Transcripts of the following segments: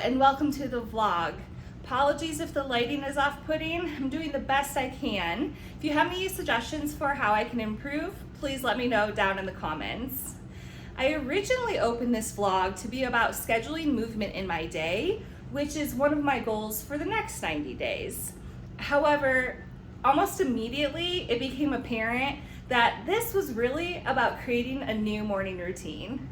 and welcome to the vlog. Apologies if the lighting is off-putting. I'm doing the best I can. If you have any suggestions for how I can improve, please let me know down in the comments. I originally opened this vlog to be about scheduling movement in my day, which is one of my goals for the next 90 days. However, almost immediately it became apparent that this was really about creating a new morning routine.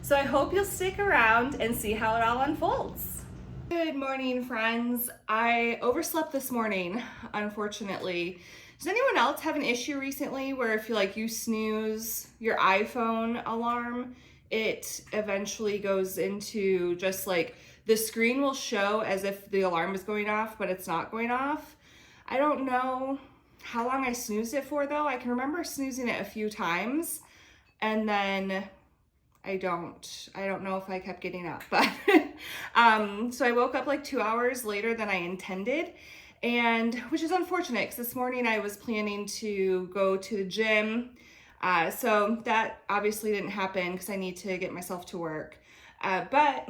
So I hope you'll stick around and see how it all unfolds. Good morning, friends. I overslept this morning, unfortunately. Does anyone else have an issue recently where if you snooze your iPhone alarm, it eventually goes into just like the screen will show as if the alarm is going off, but it's not going off? I don't know how long I snoozed it for though. I can remember snoozing it a few times and then I don't know if I kept getting up, but so I woke up like 2 hours later than I intended, and which is unfortunate because this morning I was planning to go to the gym. So that obviously didn't happen because I need to get myself to work. But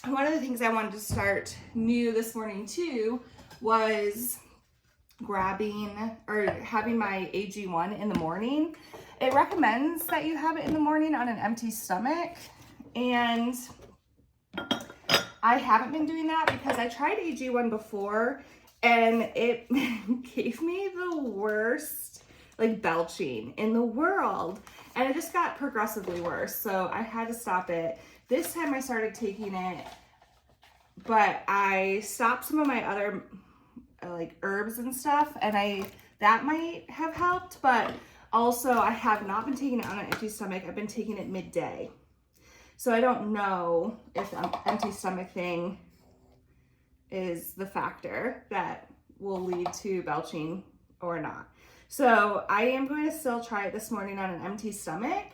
one of the things I wanted to start new this morning too was grabbing or having my AG1 in the morning. It recommends that you have it in the morning on an empty stomach, and I haven't been doing that because I tried AG1 before and it gave me the worst like belching in the world, and it just got progressively worse, so I had to stop it. This time I started taking it, but I stopped some of my other like herbs and stuff, and that might have helped, but also I have not been taking it on an empty stomach. I've been taking it midday. So I don't know if the empty stomach thing is the factor that will lead to belching or not. So I am going to still try it this morning on an empty stomach.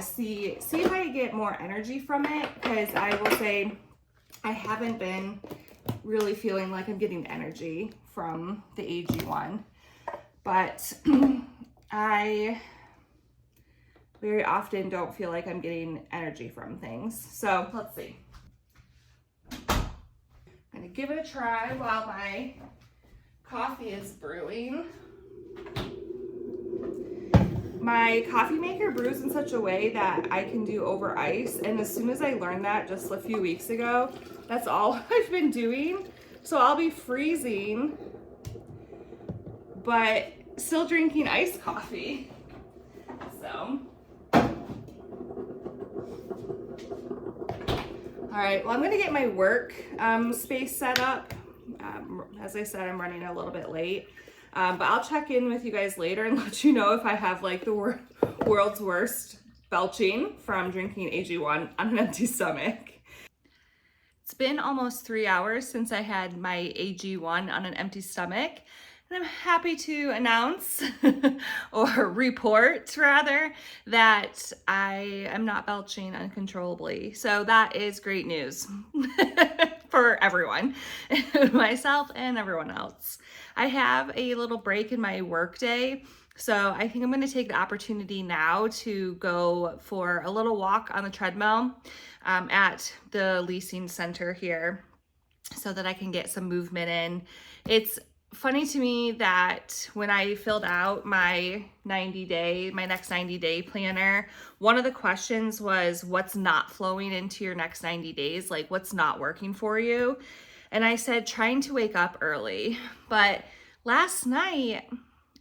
See if I get more energy from it, because I will say I haven't been really feeling like I'm getting energy from the AG1, but I very often don't feel like I'm getting energy from things. So let's see. I'm gonna give it a try while my coffee is brewing. My coffee maker brews in such a way that I can do over ice, and as soon as I learned that just a few weeks ago, that's all I've been doing. So I'll be freezing, but still drinking iced coffee. So, all right, well, I'm gonna get my work space set up. As I said, I'm running a little bit late, but I'll check in with you guys later and let you know if I have like the world's worst belching from drinking AG1 on an empty stomach. It's been almost 3 hours since I had my AG1 on an empty stomach. And I'm happy to announce, or report rather, that I am not belching uncontrollably. So that is great news for everyone, myself and everyone else. I have a little break in my work day, so I think I'm going to take the opportunity now to go for a little walk on the treadmill at the leasing center here so that I can get some movement in. It's funny to me that when I filled out my next 90 day planner, one of the questions was what's not flowing into your next 90 days, like what's not working for you. And I said trying to wake up early, but last night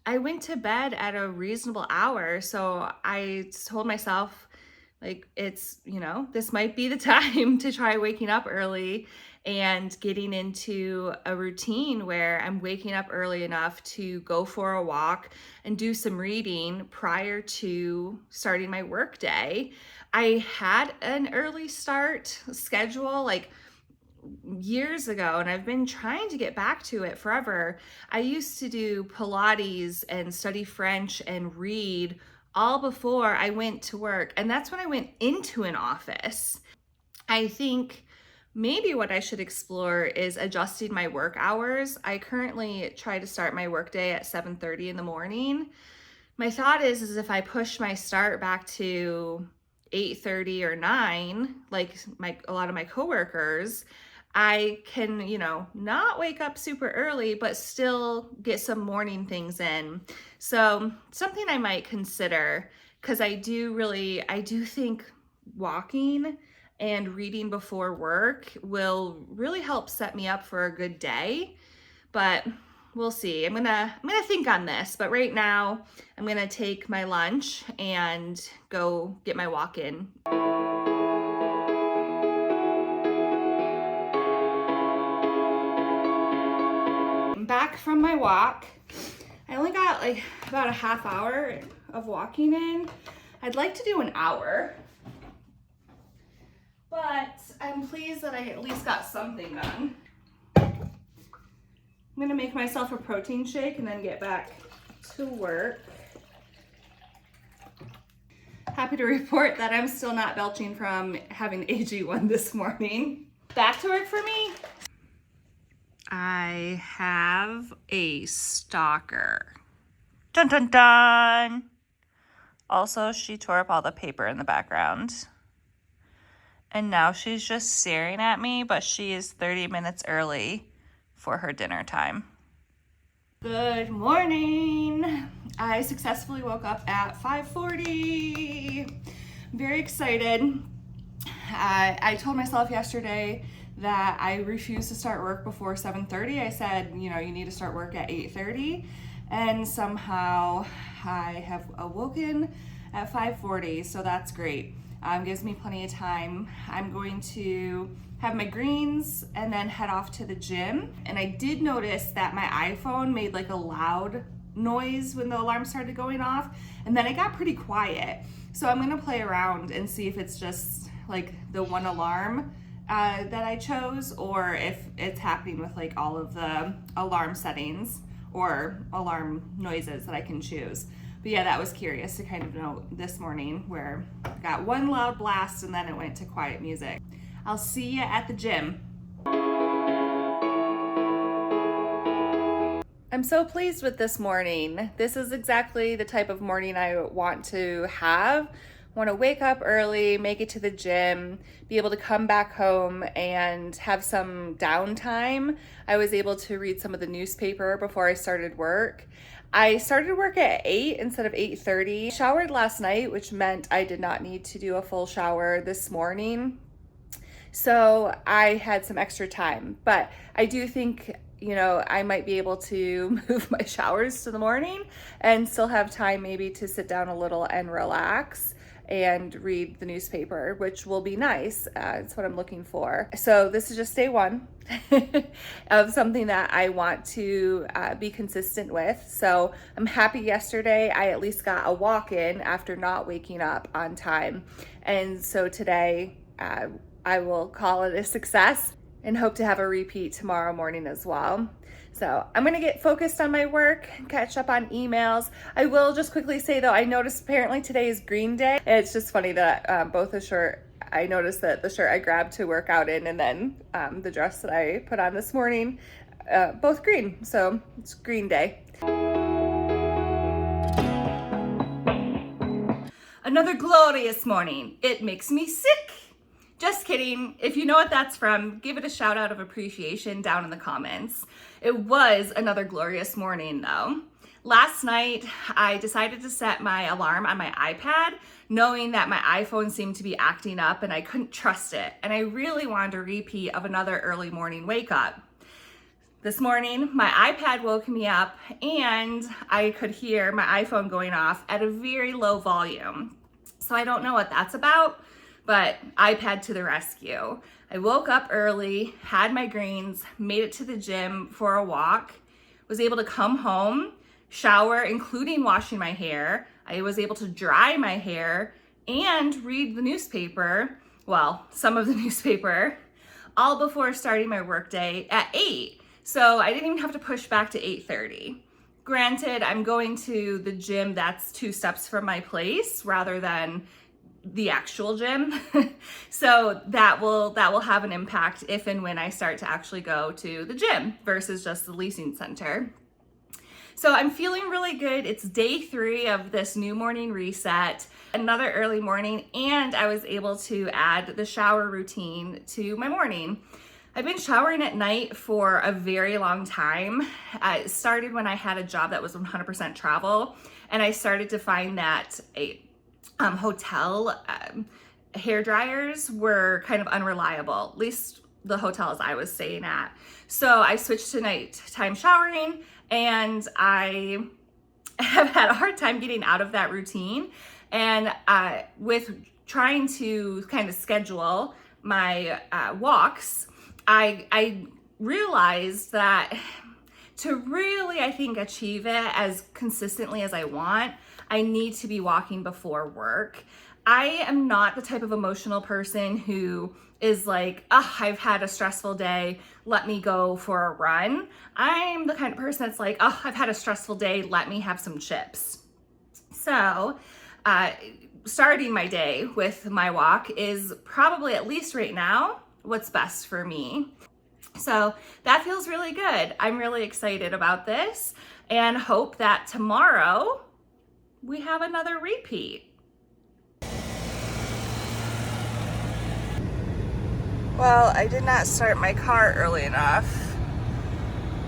I went to bed at a reasonable hour, so I told myself like it's, this might be the time to try waking up early and getting into a routine where I'm waking up early enough to go for a walk and do some reading prior to starting my work day. I had an early start schedule like years ago, and I've been trying to get back to it forever. I used to do Pilates and study French and read all before I went to work, and that's when I went into an office. I think maybe what I should explore is adjusting my work hours. I currently try to start my workday at 7:30 in the morning. My thought is if I push my start back to 8:30 or 9, like a lot of my coworkers, I can, not wake up super early, but still get some morning things in. So something I might consider, because I do think walking and reading before work will really help set me up for a good day. But we'll see. I'm gonna think on this, but right now I'm gonna take my lunch and go get my walk in. I'm back from my walk. I only got like about a half hour of walking in. I'd like to do an hour, but I'm pleased that I at least got something done. I'm gonna make myself a protein shake and then get back to work. Happy to report that I'm still not belching from having AG1 this morning. Back to work for me. I have a stalker. Dun dun dun. Also, she tore up all the paper in the background. And now she's just staring at me, but she is 30 minutes early for her dinner time. Good morning. I successfully woke up at 5:40. Very excited. I told myself yesterday that I refuse to start work before 7:30. I said, you need to start work at 8:30. And somehow I have awoken at 5:40, so that's great. Gives me plenty of time. I'm going to have my greens and then head off to the gym. And I did notice that my iPhone made like a loud noise when the alarm started going off, and then it got pretty quiet. So I'm gonna play around and see if it's just like the one alarm that I chose, or if it's happening with like all of the alarm settings or alarm noises that I can choose. But yeah, that was curious to kind of know this morning, where I got one loud blast and then it went to quiet music. I'll see you at the gym. I'm so pleased with this morning. This is exactly the type of morning I want to have. I want to wake up early, make it to the gym, be able to come back home and have some downtime. I was able to read some of the newspaper before I started work. I started work at 8 instead of 8:30. Showered last night, which meant I did not need to do a full shower this morning. So I had some extra time, but I do think, I might be able to move my showers to the morning and still have time maybe to sit down a little and relax and read the newspaper, which will be nice. It's what I'm looking for. So this is just day one of something that I want to be consistent with. So I'm happy yesterday I at least got a walk in after not waking up on time. And so today I will call it a success and hope to have a repeat tomorrow morning as well. So I'm gonna get focused on my work, catch up on emails. I will just quickly say though, I noticed apparently today is Green Day. It's just funny that I noticed that the shirt I grabbed to work out in and then the dress that I put on this morning, both green. So it's Green Day. Another glorious morning. It makes me sick. Just kidding. If you know what that's from, give it a shout out of appreciation down in the comments. It was another glorious morning though. Last night, I decided to set my alarm on my iPad, knowing that my iPhone seemed to be acting up and I couldn't trust it. And I really wanted a repeat of another early morning wake up. This morning, my iPad woke me up and I could hear my iPhone going off at a very low volume. So I don't know what that's about, but iPad to the rescue. I woke up early, had my greens, made it to the gym for a walk, was able to come home, shower, including washing my hair. I was able to dry my hair and read the newspaper, well, some of the newspaper, all before starting my workday at 8. So I didn't even have to push back to 8:30. Granted, I'm going to the gym that's 2 steps from my place rather than the actual gym. So that will have an impact if and when I start to actually go to the gym versus just the leasing center. So I'm feeling really good. It's day 3 of this new morning reset, another early morning, and I was able to add the shower routine to my morning. I've been showering at night for a very long time. It started when I had a job that was 100% travel, and I started to find that hotel hair dryers were kind of unreliable, at least the hotels I was staying at. So I switched to nighttime showering, and I have had a hard time getting out of that routine. And with trying to kind of schedule my walks, I realized that to really, I think, achieve it as consistently as I want, I need to be walking before work. I am not the type of emotional person who is like, oh, I've had a stressful day, let me go for a run. I'm the kind of person that's like, oh, I've had a stressful day, let me have some chips. So starting my day with my walk is probably, at least right now, what's best for me. So that feels really good. I'm really excited about this and hope that tomorrow we have another repeat. Well, I did not start my car early enough,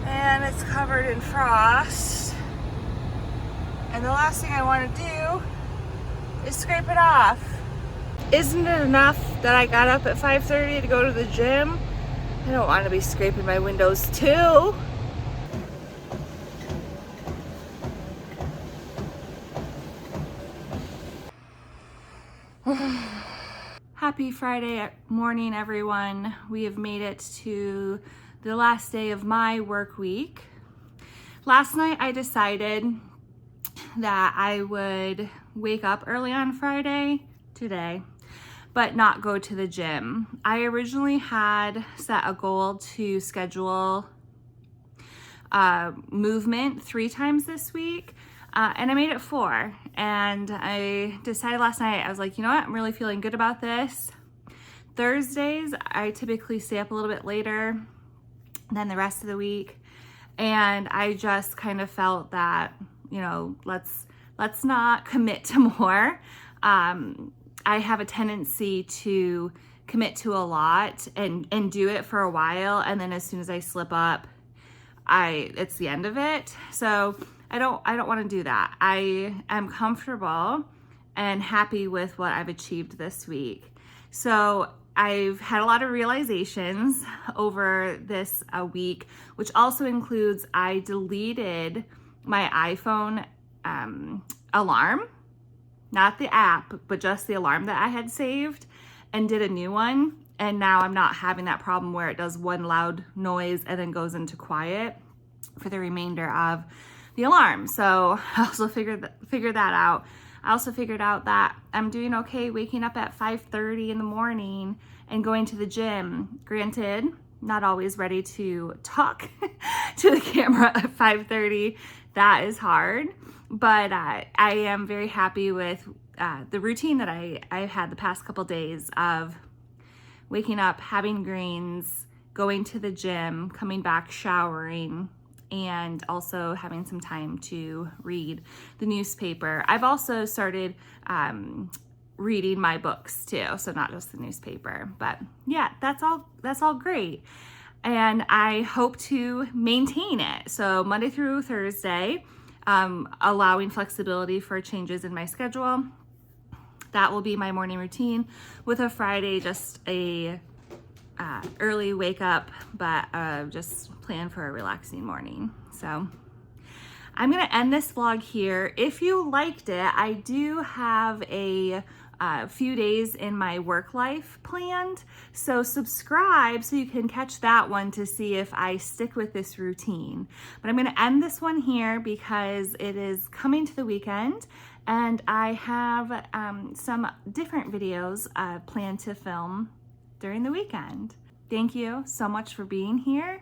and it's covered in frost. And the last thing I want to do is scrape it off. Isn't it enough that I got up at 5:30 to go to the gym? I don't want to be scraping my windows too. Happy Friday morning, everyone. We have made it to the last day of my work week. Last night I decided that I would wake up early on Friday, today, but not go to the gym. I originally had set a goal to schedule movement 3 times this week, and I made it 4. And I decided last night, I was like, you know what, I'm really feeling good about this. Thursdays, I typically stay up a little bit later than the rest of the week, and I just kind of felt that, you know, let's not commit to more. I have a tendency to commit to a lot and do it for a while, and then as soon as I slip up, it's the end of it. So I don't want to do that. I am comfortable and happy with what I've achieved this week. So I've had a lot of realizations over this week, which also includes I deleted my iPhone alarm, not the app, but just the alarm that I had saved, and did a new one. And now I'm not having that problem where it does one loud noise and then goes into quiet for the remainder of the alarm. So I also figured that out. I also figured out that I'm doing okay waking up at 5:30 in the morning and going to the gym. Granted, not always ready to talk to the camera at 5:30. That is hard, but I am very happy with the routine that I've had the past couple days of waking up, having greens, going to the gym, coming back, showering, and also having some time to read the newspaper. I've also started reading my books too, so not just the newspaper. But yeah, that's all great. And I hope to maintain it. So Monday through Thursday, allowing flexibility for changes in my schedule. That will be my morning routine, with a Friday just a early wake up, but just plan for a relaxing morning. So I'm gonna end this vlog here. If you liked it, I do have a few days in my work life planned, so subscribe so you can catch that one to see if I stick with this routine. But I'm gonna end this one here because it is coming to the weekend, and I have some different videos planned to film during the weekend. Thank you so much for being here.